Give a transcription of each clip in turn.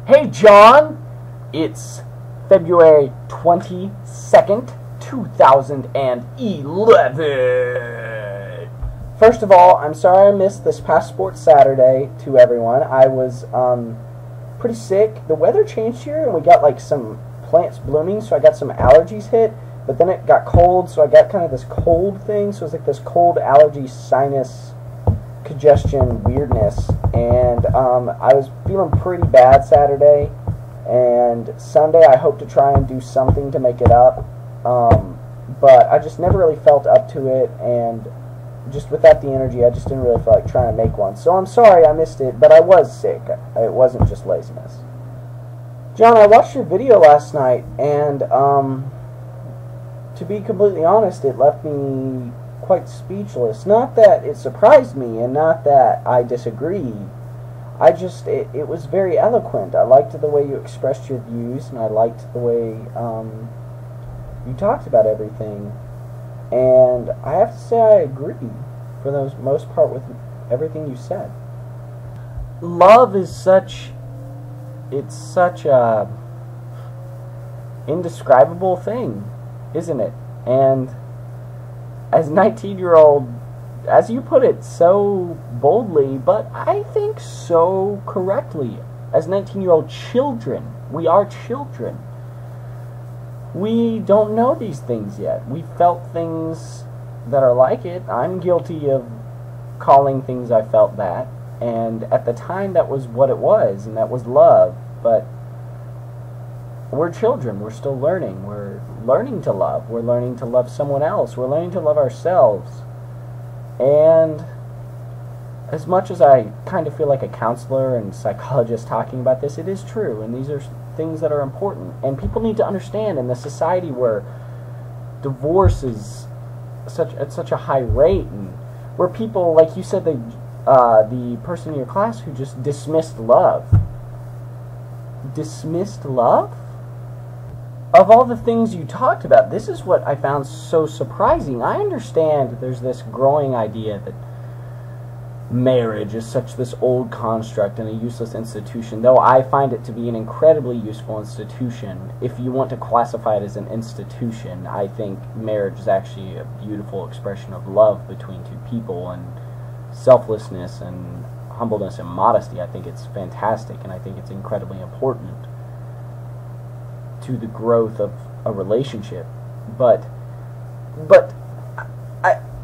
Hey John, it's February 22nd, 2011. First of all, I'm sorry I missed this past Sports Saturday to everyone. I was pretty sick. The weather changed here and we got like some plants blooming, so I got some allergies hit, but then it got cold, so I got kind of this cold thing, so it's like this cold allergy sinus congestion weirdness, and I was feeling pretty bad Saturday, and Sunday I hope to try and do something to make it up, but I just never really felt up to it, and just without the energy I just didn't really feel like trying to make one. So I'm sorry I missed it, but I was sick. It wasn't just laziness. John, I watched your video last night, and to be completely honest, it left me quite speechless. Not that it surprised me, and not that I disagree. It was very eloquent. I liked the way you expressed your views, and I liked the way you talked about everything. And I have to say I agree, for the most part, with everything you said. Love is such a indescribable thing, isn't it? And as 19-year-old, as you put it so boldly, but I think so correctly, as 19-year-old children, we are children. We don't know these things yet. We felt things that are like it. I'm guilty of calling things I felt that, and at the time that was what it was, and that was love. But we're children. We're still learning. We're learning to love. We're learning to love someone else. We're learning to love ourselves. And as much as I kind of feel like a counselor and psychologist talking about this, it is true, and these are things that are important. And people need to understand, in the society where divorce is at such a high rate, and where people, like you said, the person in your class who just dismissed love. Dismissed love? Of all the things you talked about, this is what I found so surprising. I understand there's this growing idea that marriage is this old construct and a useless institution, though I find it to be an incredibly useful institution. If you want to classify it as an institution, I think marriage is actually a beautiful expression of love between two people, and selflessness and humbleness and modesty. I think it's fantastic, and I think it's incredibly important to the growth of a relationship. But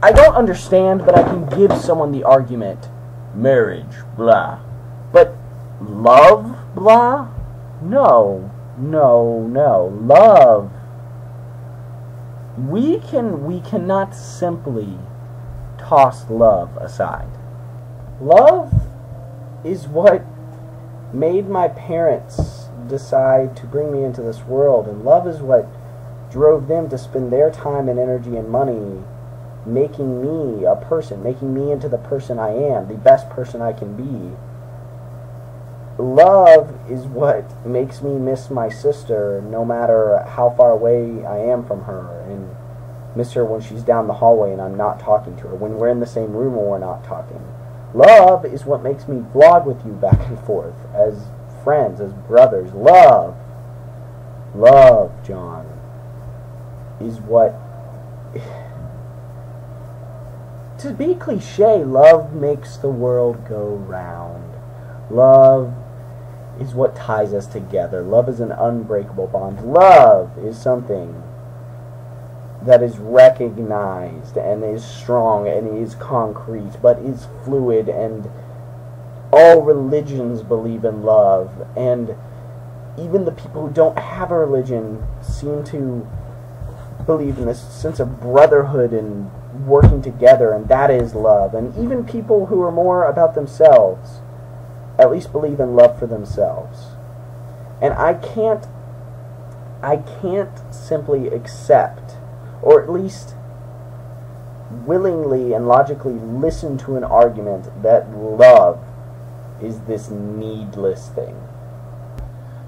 I don't understand, but I can give someone the argument, marriage, blah. But love, blah? No. Love. We cannot simply toss love aside. Love is what made my parents decide to bring me into this world, and love is what drove them to spend their time and energy and money making me a person, making me into the person I am, the best person I can be. Love is what makes me miss my sister no matter how far away I am from her, and miss her when she's down the hallway and I'm not talking to her, when we're in the same room and we're not talking. Love is what makes me vlog with you back and forth as friends, as brothers. Love, John, is what, to be cliche, love makes the world go round. Love is what ties us together. Love is an unbreakable bond. Love is something that is recognized and is strong and is concrete, but is fluid, and all religions believe in love, and even the people who don't have a religion seem to believe in this sense of brotherhood and working together, and that is love. And even people who are more about themselves at least believe in love for themselves. And I can't simply accept, or at least willingly and logically listen to an argument that love is this needless thing.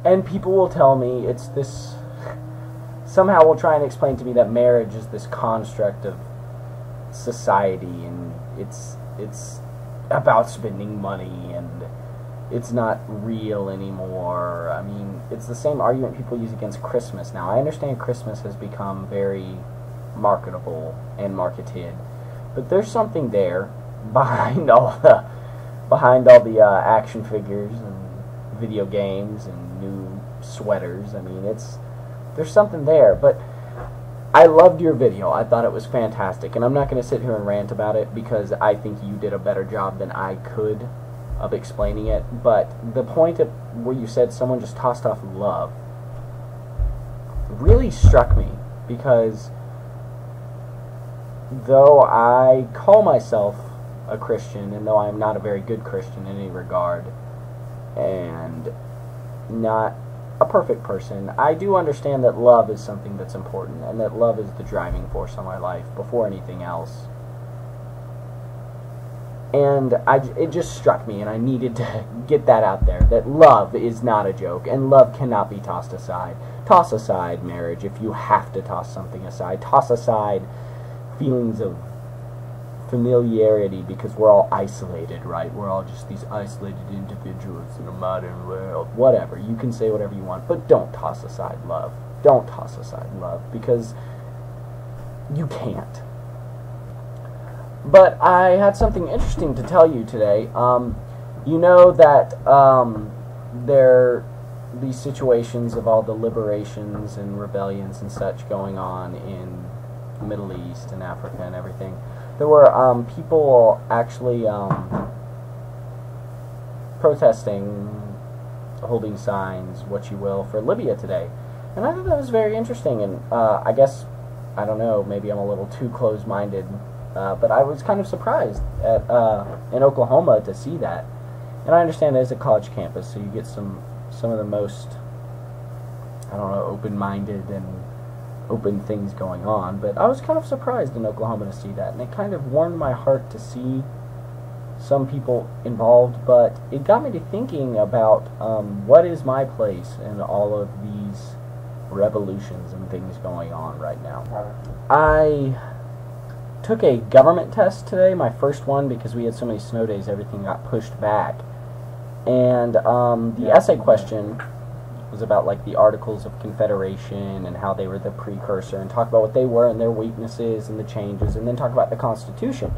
And people will tell me it's this, somehow will try and explain to me that marriage is this construct of society, and it's about spending money, and it's not real anymore. I mean, it's the same argument people use against Christmas now. I understand Christmas has become very marketable and marketed, but there's something there behind all the action figures and video games and new sweaters. I mean, there's something there. But I loved your video. I thought it was fantastic, and I'm not going to sit here and rant about it because I think you did a better job than I could of explaining it. But the point of where you said someone just tossed off love really struck me, because though I call myself a Christian, and though I'm not a very good Christian in any regard, and not a perfect person, I do understand that love is something that's important, and that love is the driving force of my life before anything else. And it just struck me, and I needed to get that out there, that love is not a joke, and love cannot be tossed aside. Toss aside marriage if you have to toss something aside. Toss aside feelings of familiarity because we're all isolated, right? We're all just these isolated individuals in a modern world. Whatever. You can say whatever you want, but don't toss aside love. Don't toss aside love, because you can't. But I had something interesting to tell you today. You know that these situations of all the liberations and rebellions and such going on in the Middle East and Africa and everything. There were people actually protesting, holding signs, what you will, for Libya today. And I thought that was very interesting, and I guess, I don't know, maybe I'm a little too close-minded, but I was kind of surprised at in Oklahoma to see that. And I understand it's a college campus, so you get some of the most, I don't know, open-minded and open things going on, but I was kind of surprised in Oklahoma to see that, and it kind of warmed my heart to see some people involved, but it got me to thinking about what is my place in all of these revolutions and things going on right now. I took a government test today, my first one, because we had so many snow days, everything got pushed back, and the essay question was about like the Articles of Confederation and how they were the precursor, and talk about what they were and their weaknesses and the changes, and then talk about the Constitution.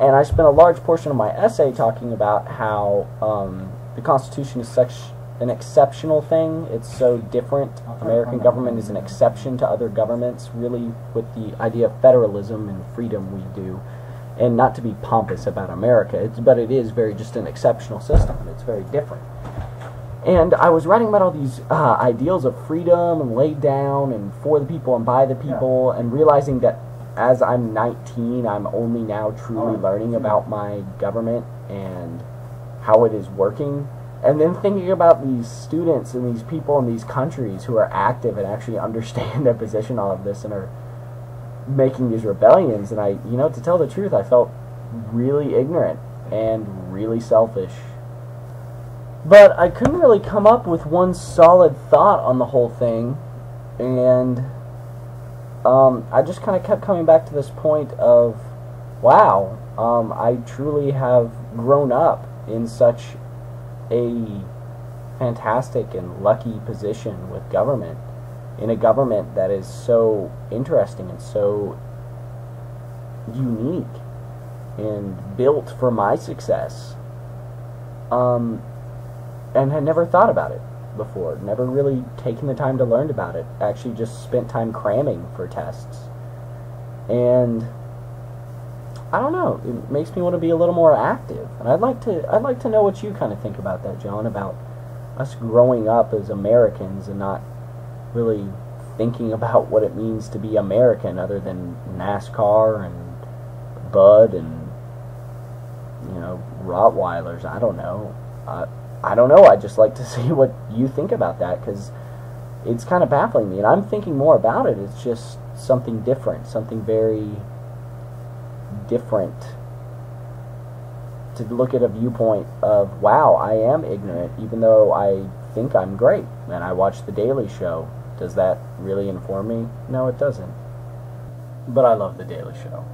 And I spent a large portion of my essay talking about how the Constitution is such an exceptional thing. It's so different. American government is an exception to other governments, really, with the idea of federalism and freedom we do. And not to be pompous about America, but it is very just an exceptional system. It's very different. And I was writing about all these ideals of freedom and laid down and for the people and by the people, and realizing that as I'm 19, I'm only now truly learning about my government and how it is working. And then thinking about these students and these people in these countries who are active and actually understand their position on all of this and are making these rebellions. And to tell the truth, I felt really ignorant and really selfish. But I couldn't really come up with one solid thought on the whole thing, and I just kind of kept coming back to this point of, wow, I truly have grown up in such a fantastic and lucky position with government, in a government that is so interesting and so unique and built for my success. And had never thought about it before, never really taken the time to learn about it, actually just spent time cramming for tests. And I don't know, it makes me want to be a little more active. And I'd like to know what you kind of think about that, John, about us growing up as Americans and not really thinking about what it means to be American other than NASCAR and Bud and, Rottweilers. I don't know. I'd just like to see what you think about that, because it's kind of baffling me, and I'm thinking more about it. It's just something different, something very different, to look at a viewpoint of, wow, I am ignorant, even though I think I'm great, and I watch The Daily Show. Does that really inform me? No, it doesn't. But I love The Daily Show.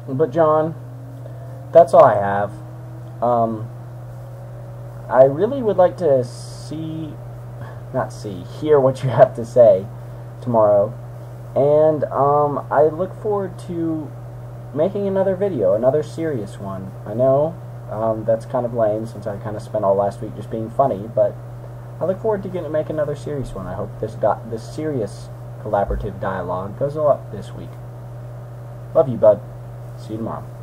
But John, that's all I have. I really would like to hear what you have to say tomorrow. And I look forward to making another video, another serious one. I know that's kind of lame since I kind of spent all last week just being funny, but I look forward to getting to make another serious one. I hope this serious collaborative dialogue goes a lot this week. Love you, bud. See you tomorrow.